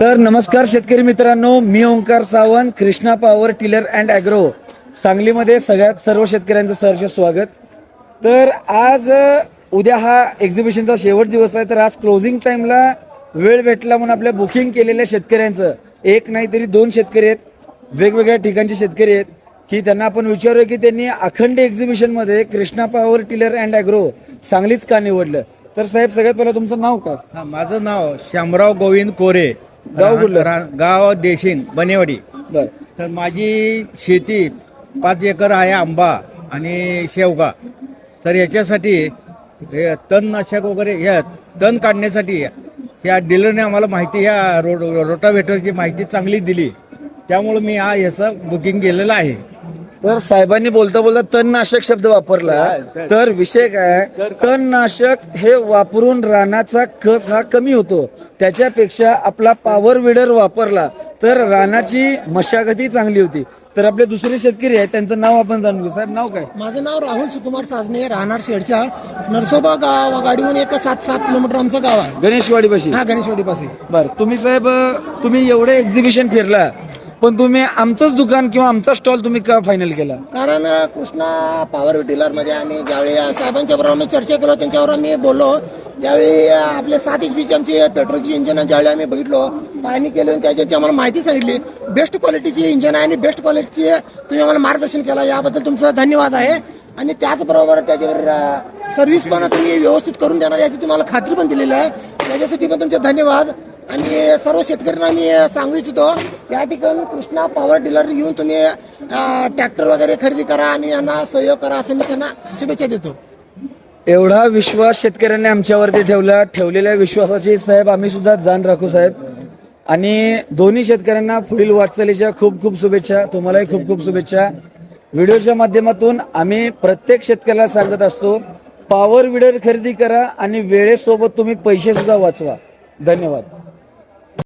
तर नमस्कार शेतकरी मित्रांनो, मी Omkar Sawant, Krishna power tiller and agro सांगलीमध्ये सर्व शेतकऱ्यांचं सहर्ष स्वागत. तर आज उद्या हा एक्झिबिशनचा शेवट दिवस आहे. तर आज क्लोजिंग टाईमला वेळ भेटला म्हणून आपल्या बुकिंग केलेल्या शेतकऱ्यांचं एक नाही तरी दोन शेतकरी आहेत, वेगवेगळ्या ठिकाणचे शेतकरी आहेत की त्यांना आपण विचारूया की त्यांनी अखंड एक्झिबिशनमध्ये Krishna power tiller and agro सांगलीच का निवडलं. तर साहेब, सगळ्यात पहिलं तुमचं नाव काय? माझं नाव श्यामराव गोविंद कोरे, गाव कुठलं? गाव देशिंग बनेवाडी. बरं. तर माझी शेती 5 एकर आहे, आंबा आणि शेवगा. तर याच्यासाठी हे तणनाशक वगैरे या तण काढण्यासाठी या डीलरने आम्हाला माहिती, या रोटावेटरची माहिती चांगली दिली, त्यामुळे मी याचं बुकिंग केलेलं आहे. तर साहेबांनी बोलता बोलता तणनाशक शब्द वापरला. तर विषय काय, तणनाशक हे वापरून रानाचा कस हा कमी होतो, त्याच्यापेक्षा आपला पॉवर विडर वापरला तर रानाची मशागती चांगली होती. तर आपले दुसरे शेतकरी आहेत, त्यांचं नाव आपण जाणून घेऊ. साहेब, नाव काय? माझं नाव राहुल सुकुमार साजने, राहणार शेडच्या नरसोबा गाडीहून एक 7 किलोमीटर आमचं गाव आहे. गणेशवाडी पाशी. हा, गणेशवाडी पाशी. बरं, तुम्ही साहेब, तुम्ही एवढे एक्झिबिशन फिरला, पण तुम्ही आमचंच दुकान किंवा आमचा स्टॉल तुम्ही का फायनल केला? कारण कृष्णा पॉवर टिलर मध्ये आम्ही ज्यावेळी साहेबांच्या बरोबर आम्ही चर्चा केलो, त्यांच्यावर आम्ही बोललो, त्यावेळी आपले 7 HP आमची पेट्रोलची इंजन ज्यावेळी आम्ही बघितलो, पाहणी केली, त्याची आम्हाला माहिती सांगितली. बेस्ट क्वालिटीची इंजन आहे आणि बेस्ट क्वालिटीची तुम्ही आम्हाला मार्गदर्शन केलं, याबद्दल तुमचा धन्यवाद आहे. आणि त्याचबरोबर त्याच्यावर सर्व्हिस पण तुम्ही व्यवस्थित करून देणार याची तुम्हाला खात्री पण दिलेली आहे, त्याच्यासाठी पण तुमचे धन्यवाद. आणि सर्व शेतकऱ्यांना मी सांगू इच्छितो, या ठिकाणी कृष्णा पॉवर टिलर येऊन तुम्ही ट्रॅक्टर वगैरे खरेदी करा आणि यांना सहयोग करा, असं मी त्यांना शुभेच्छा देतो. एवढा विश्वास शेतकऱ्यांनी आमच्यावरती ठेवलेल्या विश्वासाची साहेब आम्ही सुद्धा जाण राखू साहेब. आणि दोन्ही शेतकऱ्यांना पुढील वाटचालीच्या खूप खूप शुभेच्छा. तुम्हालाही खूप खूप शुभेच्छा. व्हिडिओच्या माध्यमातून आम्ही प्रत्येक शेतकऱ्याला सांगत असतो, पॉवर विडर खरेदी करा आणि वेळेसोबत तुम्ही पैसे सुद्धा वाचवा. धन्यवाद.